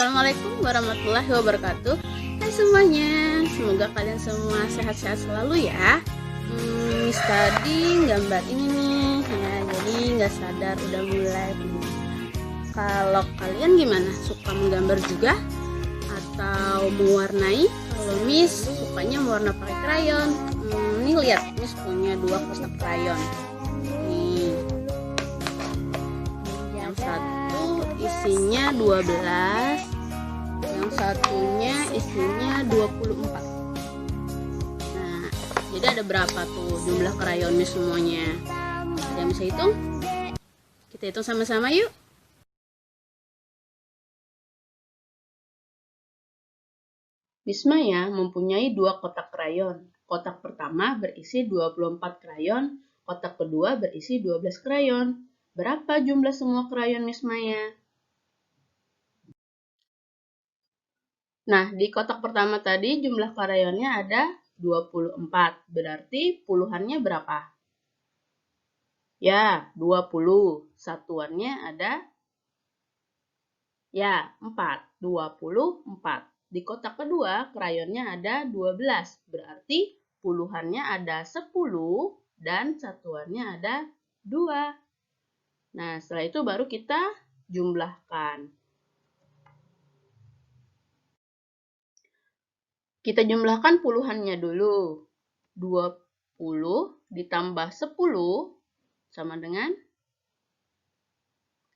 Assalamualaikum warahmatullahi wabarakatuh. Hai semuanya, semoga kalian semua sehat-sehat selalu ya. Miss tadi gambar ini nih ya, jadi nggak sadar udah mulai. Kalau kalian gimana? Suka menggambar juga? Atau mewarnai? Kalau Miss sukanya mewarna pakai krayon. Nih lihat, Miss punya 2 kotak krayon. Nih, yang satu isinya 12, yang satunya isinya 24. Nah, jadi ada berapa tuh jumlah krayon Miss semuanya? Ada yang bisa hitung? Kita hitung sama-sama yuk. Miss Maya mempunyai 2 kotak krayon. Kotak pertama berisi 24 krayon, kotak kedua berisi 12 krayon. Berapa jumlah semua krayon Miss Maya? Nah, di kotak pertama tadi jumlah krayonnya ada 24. Berarti puluhannya berapa? Ya, 20. Satuannya ada? Ya, 4. 24. Di kotak kedua, krayonnya ada 12. Berarti puluhannya ada 10 dan satuannya ada 2. Nah, setelah itu baru kita jumlahkan. Kita jumlahkan puluhannya dulu. 20 ditambah 10 sama dengan?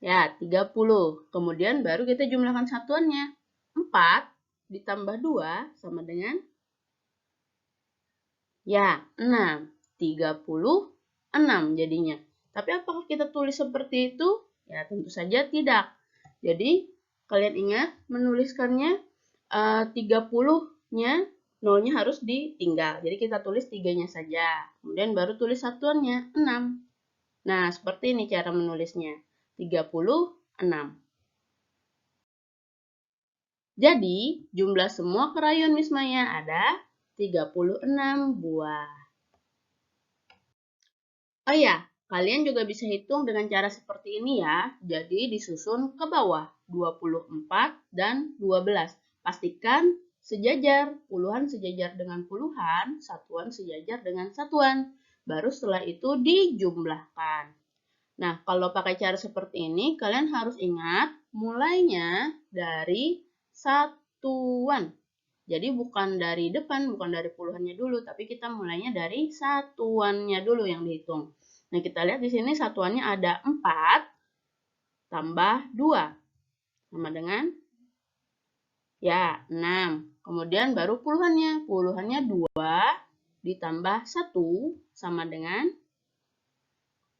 Ya, 30. Kemudian baru kita jumlahkan satuannya. 4 ditambah 2 sama dengan? Ya, 6. 36 jadinya. Tapi apakah kita tulis seperti itu? Ya, tentu saja tidak. Jadi, kalian ingat menuliskannya 30-nya, nolnya harus ditinggal. Jadi, kita tulis 3-nya saja. Kemudian baru tulis satuannya, 6. Nah, seperti ini cara menulisnya. 36. Jadi, jumlah semua krayon Miss Maya ada 36 buah. Oh ya, kalian juga bisa hitung dengan cara seperti ini ya. Jadi, disusun ke bawah 24 dan 12. Pastikan sejajar, puluhan sejajar dengan puluhan, satuan sejajar dengan satuan. Baru setelah itu dijumlahkan. Nah, kalau pakai cara seperti ini, kalian harus ingat mulainya dari satuan. Jadi bukan dari depan, bukan dari puluhannya dulu, tapi kita mulainya dari satuannya dulu yang dihitung. Nah, kita lihat di sini satuannya ada 4 tambah 2. Sama dengan? Ya, 6. Kemudian baru puluhannya. Puluhannya 2 ditambah 1 sama dengan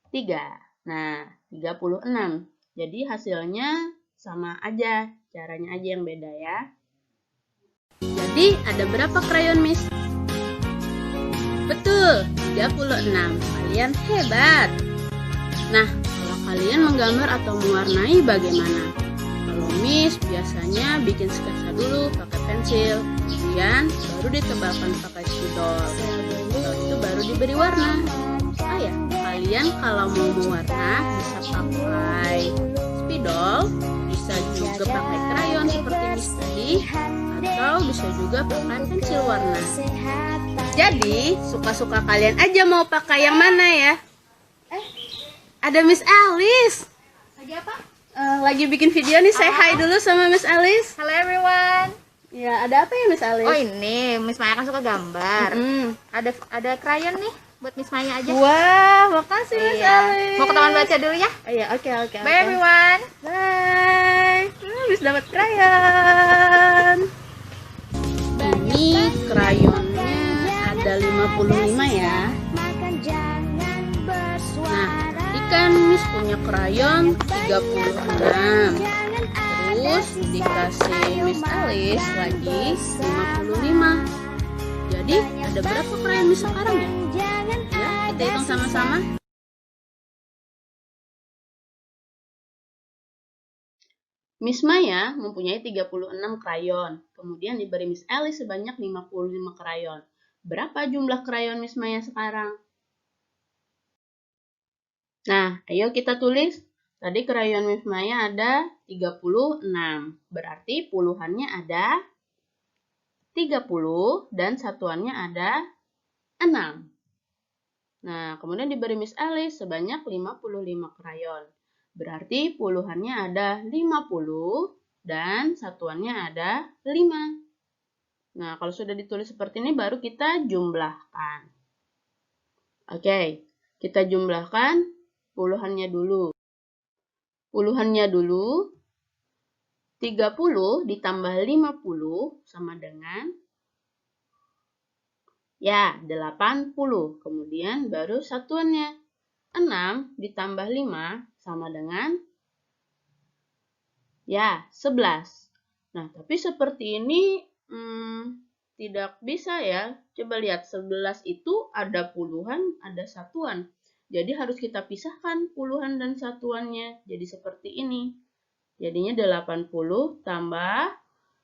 3. Nah, 36. Jadi hasilnya sama aja, caranya aja yang beda ya. Jadi ada berapa krayon Miss? Betul, 36. Kalian hebat. Nah, kalau kalian menggambar atau mewarnai bagaimana? Kalau Miss biasanya bikin sketsa dulu pakai pensil, kemudian baru ditebalkan pakai spidol. Setelah itu baru diberi warna. Ya, kalian kalau mau mewarna bisa pakai spidol, bisa juga pakai krayon seperti Miss tadi, atau bisa juga pakai pensil warna. Jadi, suka-suka kalian aja mau pakai yang mana ya? Ada Miss Alice. Lagi apa? Lagi bikin video nih, say hi dulu sama Miss Alice. Hello everyone. Ya, ada apa ya Miss Alice? Oh ini, Miss Maya kan suka gambar. Ada krayon nih buat Miss Maya aja. Wah, makasih Miss Iya. Alice. Mau ke taman baca dulu ya? Iya, oke. Bye everyone. Bye. Habis dapat krayon. Ini krayonnya ada 55 ya. Nah, tadi kan Miss punya krayon 36. Terus dikasih Miss Alice lagi 55. Jadi ada berapa krayon Miss sekarang ya? Ya, kita hitung sama-sama. Miss Maya mempunyai 36 krayon, kemudian diberi Miss Alice sebanyak 55 krayon. Berapa jumlah krayon Miss Maya sekarang? Nah, ayo kita tulis Tadi krayon Miss Maya ada 36. Berarti puluhannya ada 30 dan satuannya ada 6. Nah, kemudian diberi Miss Alice sebanyak 55 krayon. Berarti puluhannya ada 50 dan satuannya ada 5. Nah, kalau sudah ditulis seperti ini baru kita jumlahkan. Oke, kita jumlahkan puluhannya dulu. Puluhannya dulu, 30 ditambah 50 sama dengan, ya, 80. Kemudian baru satuannya, 6 ditambah 5 sama dengan, ya, 11. Nah, tapi seperti ini tidak bisa ya. Coba lihat, 11 itu ada puluhan, ada satuan. Jadi harus kita pisahkan puluhan dan satuannya. Jadi seperti ini. Jadinya 80 tambah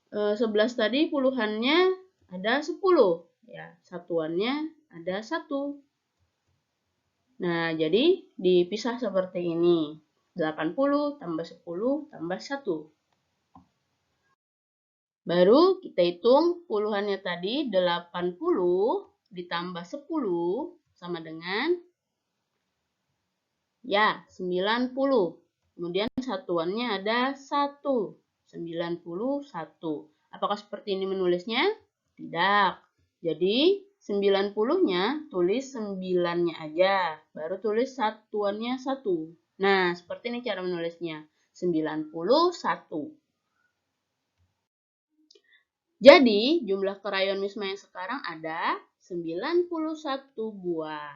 11 tadi puluhannya ada 10. Ya, satuannya ada 1. Nah, jadi dipisah seperti ini. 80 tambah 10 tambah 1. Baru kita hitung puluhannya tadi, 80 ditambah 10 sama dengan, ya, 90. Kemudian satuannya ada 1. 91. Apakah seperti ini menulisnya? Tidak. Jadi 90-nya tulis 9-nya aja. Baru tulis satuannya 1. Nah, seperti ini cara menulisnya. 91. Jadi, jumlah krayon Miss Maya sekarang ada 91 buah.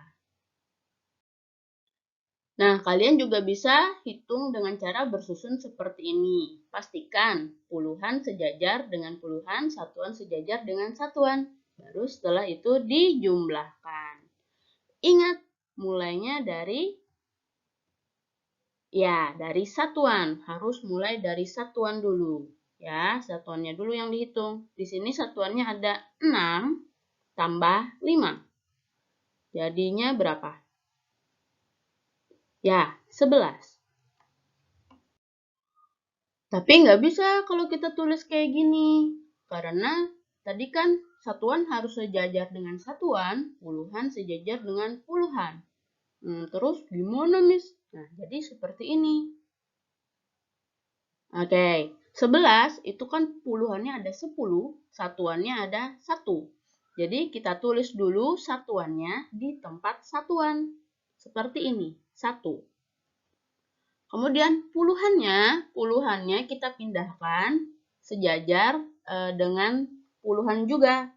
Nah, kalian juga bisa hitung dengan cara bersusun seperti ini. Pastikan puluhan sejajar dengan puluhan, satuan sejajar dengan satuan. Baru setelah itu dijumlahkan. Ingat, mulainya dari, ya, dari satuan. Harus mulai dari satuan dulu. Ya, satuannya dulu yang dihitung. Di sini satuannya ada 6 tambah 5. Jadinya berapa? Ya, 11. Tapi nggak bisa kalau kita tulis kayak gini. Karena tadi kan satuan harus sejajar dengan satuan, puluhan sejajar dengan puluhan. Terus gimana, Miss? Nah, jadi seperti ini. Oke, 11 itu kan puluhannya ada 10, satuannya ada 1. Jadi kita tulis dulu satuannya di tempat satuan. Seperti ini, 1. Kemudian puluhannya kita pindahkan sejajar dengan puluhan juga.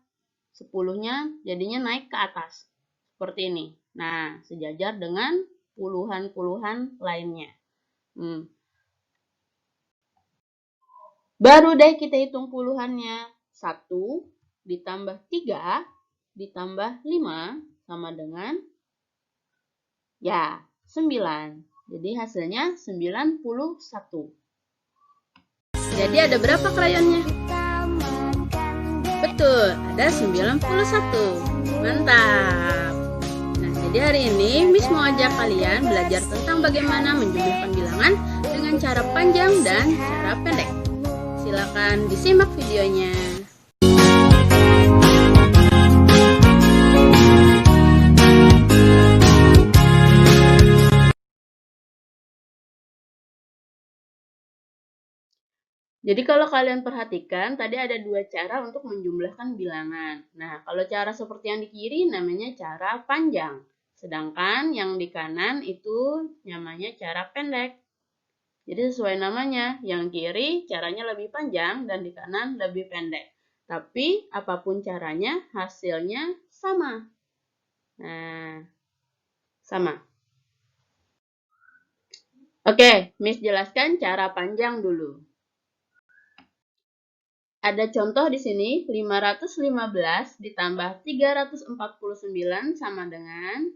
10-nya jadinya naik ke atas. Seperti ini. Nah, sejajar dengan puluhan-puluhan lainnya. Baru deh kita hitung puluhannya. 1 ditambah 3 ditambah 5 sama dengan, ya, 9. Jadi hasilnya 91. Jadi ada berapa krayonnya? Betul, ada 91. Mantap. Nah, jadi hari ini Miss mau ajak kalian belajar tentang bagaimana menjumlahkan bilangan dengan cara panjang dan cara pendek. Silakan disimak videonya. Jadi kalau kalian perhatikan, tadi ada dua cara untuk menjumlahkan bilangan. Nah, kalau cara seperti yang di kiri namanya cara panjang. Sedangkan yang di kanan itu namanya cara pendek. Jadi sesuai namanya, yang kiri caranya lebih panjang dan di kanan lebih pendek. Tapi apapun caranya, hasilnya sama. Nah, sama. Oke, Miss jelaskan cara panjang dulu. Ada contoh di sini, 515 ditambah 349 sama dengan,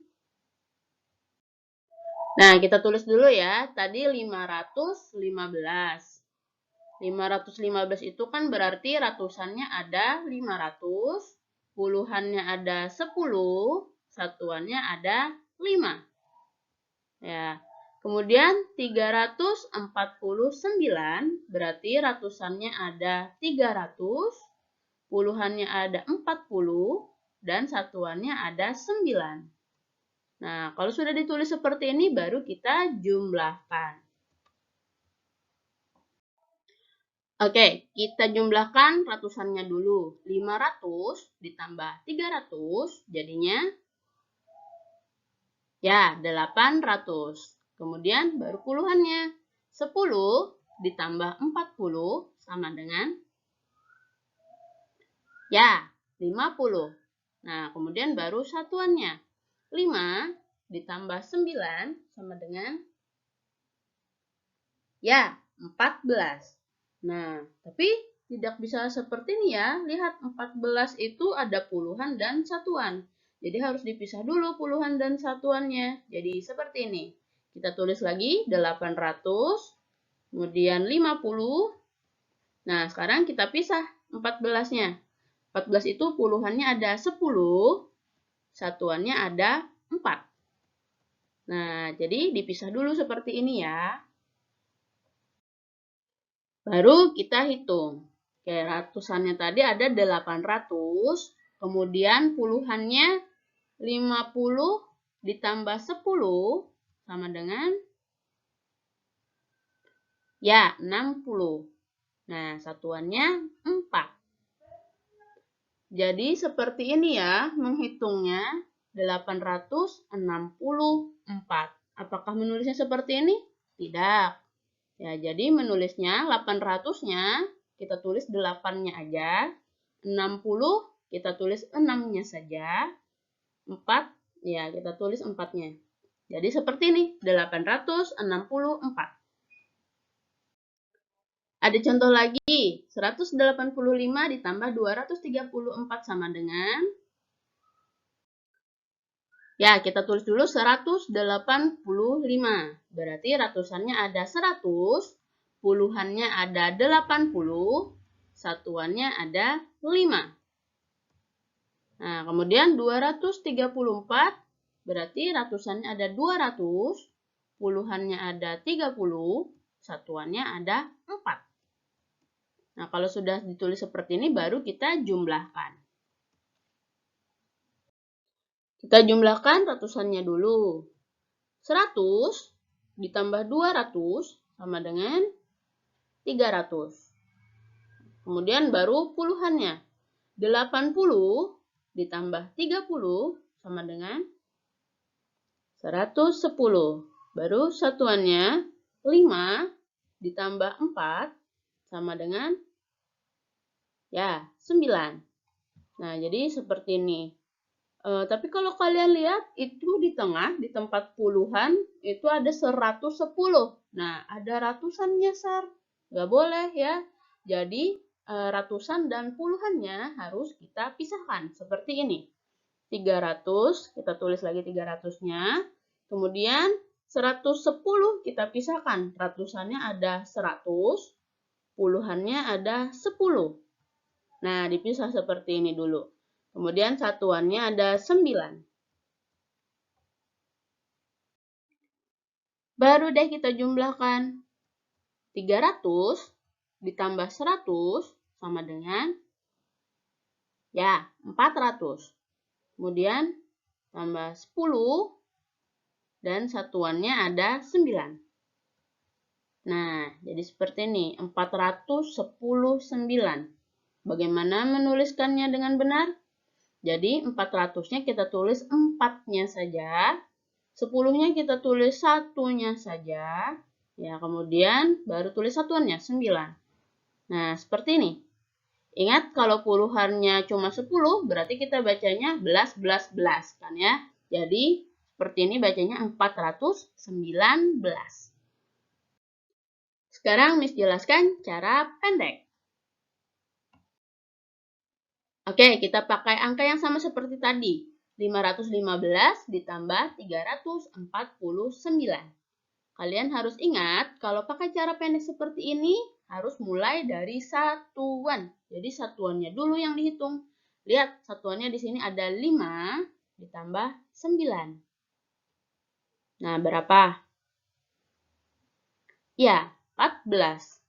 nah kita tulis dulu ya, tadi 515. 515 itu kan berarti ratusannya ada 500, puluhannya ada 10, satuannya ada 5. Ya. Kemudian 349 berarti ratusannya ada 300, puluhannya ada 40, dan satuannya ada 9. Nah, kalau sudah ditulis seperti ini baru kita jumlahkan. Oke, kita jumlahkan ratusannya dulu. 500 ditambah 300 jadinya ya 800. Kemudian baru puluhannya. 10 ditambah 40 sama dengan ya 50. Nah, kemudian baru satuannya. 5 ditambah 9 sama dengan ya 14. Nah, tapi tidak bisa seperti ini ya. Lihat 14 itu ada puluhan dan satuan. Jadi harus dipisah dulu puluhan dan satuannya. Jadi seperti ini. Kita tulis lagi 800, kemudian 50. Nah, sekarang kita pisah 14-nya. 14 itu puluhannya ada 10, satuannya ada 4. Nah, jadi dipisah dulu seperti ini ya. Baru kita hitung. Oke, ratusannya tadi ada 800, kemudian puluhannya 50 ditambah 10 sama dengan ya 60. Nah, satuannya 4. Jadi seperti ini ya menghitungnya 864. Apakah menulisnya seperti ini? Tidak. Ya, jadi menulisnya 800-nya kita tulis 8-nya aja. 60 kita tulis 6-nya saja. 4 ya kita tulis 4-nya. Jadi seperti ini 864. Ada contoh lagi, 185 ditambah 234 sama dengan, ya kita tulis dulu 185, berarti ratusannya ada 100, puluhannya ada 80, satuannya ada 5. Nah, kemudian 234, berarti ratusannya ada 200, puluhannya ada 30, satuannya ada 4. Nah, kalau sudah ditulis seperti ini, baru kita jumlahkan. Kita jumlahkan ratusannya dulu. 100 ditambah 200 sama dengan 300. Kemudian baru puluhannya. 80 ditambah 30 sama dengan 110. Baru satuannya 5 ditambah 4 sama dengan ya 9. Nah, jadi seperti ini. Tapi kalau kalian lihat itu di tengah, di tempat puluhan, itu ada 110. Nah, ada ratusan nyasar. Nggak boleh ya. Jadi, ratusan dan puluhannya harus kita pisahkan. Seperti ini. 300, kita tulis lagi 300-nya. Kemudian 110 kita pisahkan. Ratusannya ada 100, puluhannya ada 10. Nah, dipisah seperti ini dulu. Kemudian satuannya ada 9. Baru deh kita jumlahkan. 300 ditambah 100 sama dengan ya 400. Kemudian tambah 10 dan satuannya ada 9. Nah, jadi seperti ini, 419. Bagaimana menuliskannya dengan benar? Jadi 400-nya kita tulis 4-nya saja, 10-nya kita tulis 1-nya saja, ya kemudian baru tulis satuannya 9. Nah, seperti ini. Ingat kalau puluhannya cuma 10, berarti kita bacanya belas kan ya. Jadi seperti ini bacanya 419. Sekarang Miss jelaskan cara pendek. Oke, kita pakai angka yang sama seperti tadi. 515 ditambah 349. Kalian harus ingat, kalau pakai cara pendek seperti ini, harus mulai dari satuan. Jadi satuannya dulu yang dihitung. Lihat, satuannya di sini ada 5 ditambah 9. Nah, berapa? Ya, 14.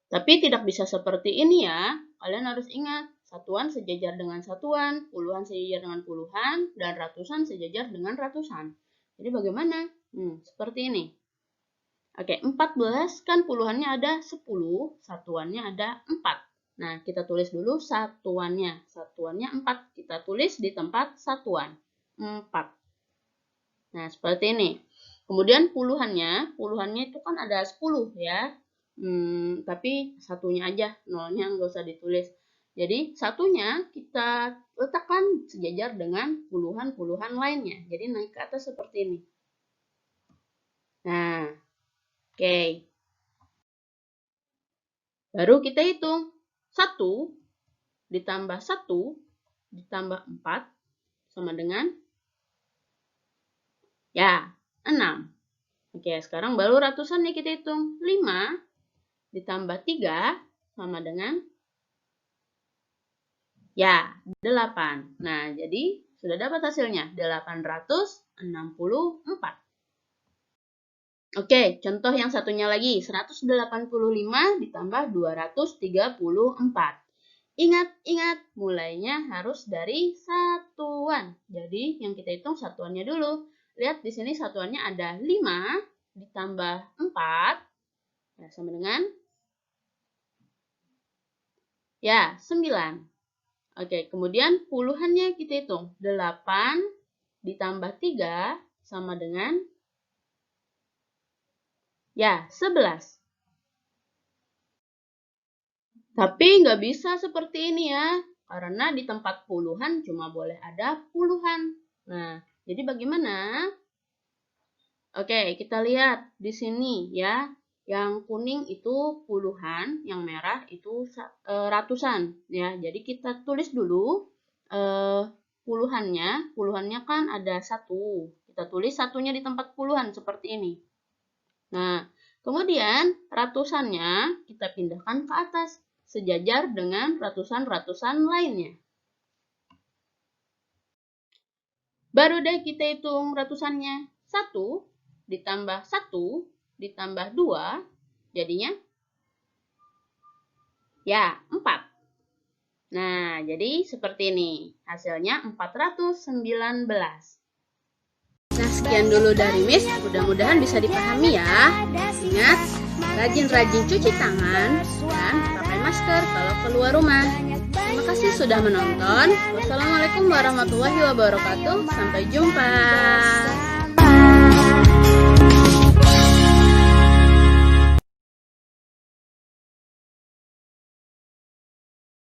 Tapi tidak bisa seperti ini ya. Kalian harus ingat, satuan sejajar dengan satuan, puluhan sejajar dengan puluhan, dan ratusan sejajar dengan ratusan. Jadi bagaimana? Seperti ini. Oke, 14 kan puluhannya ada 10, satuannya ada 4. Nah, kita tulis dulu satuannya. Satuannya 4. Kita tulis di tempat satuan. 4. Nah, seperti ini. Kemudian puluhannya itu kan ada 10 ya. Tapi satunya aja, nolnya nggak usah ditulis. Jadi satunya kita letakkan sejajar dengan puluhan-puluhan lainnya. Jadi naik ke atas seperti ini. Nah, oke. Baru kita hitung. 1 ditambah 1 ditambah 4 sama dengan ya 6. Oke, sekarang baru ratusan nih kita hitung. 5 ditambah 3 sama dengan ya 8. Nah, jadi sudah dapat hasilnya 864. Oke, contoh yang satunya lagi 185 ditambah 234. Ingat, mulainya harus dari satuan. Jadi yang kita hitung satuannya dulu. Lihat di sini satuannya ada 5 ditambah 4 ya, sama dengan ya 9. Oke, kemudian puluhannya kita hitung. 8 ditambah 3 sama dengan ya 11. Tapi nggak bisa seperti ini ya. Karena di tempat puluhan cuma boleh ada puluhan. Nah, jadi bagaimana? Oke, kita lihat di sini ya. Yang kuning itu puluhan, yang merah itu ratusan ya. Jadi kita tulis dulu puluhannya. Puluhannya kan ada 1. Kita tulis satunya di tempat puluhan seperti ini. Nah, kemudian ratusannya kita pindahkan ke atas sejajar dengan ratusan-ratusan lainnya. Baru deh kita hitung ratusannya. 1 ditambah 1 ditambah 2, jadinya ya 4. Nah, jadi seperti ini. Hasilnya 419. Nah, sekian dulu dari Miss. Mudah-mudahan bisa dipahami ya. Ingat, rajin-rajin cuci tangan dan pakai masker kalau keluar rumah. Terima kasih sudah menonton. Wassalamualaikum warahmatullahi wabarakatuh. Sampai jumpa.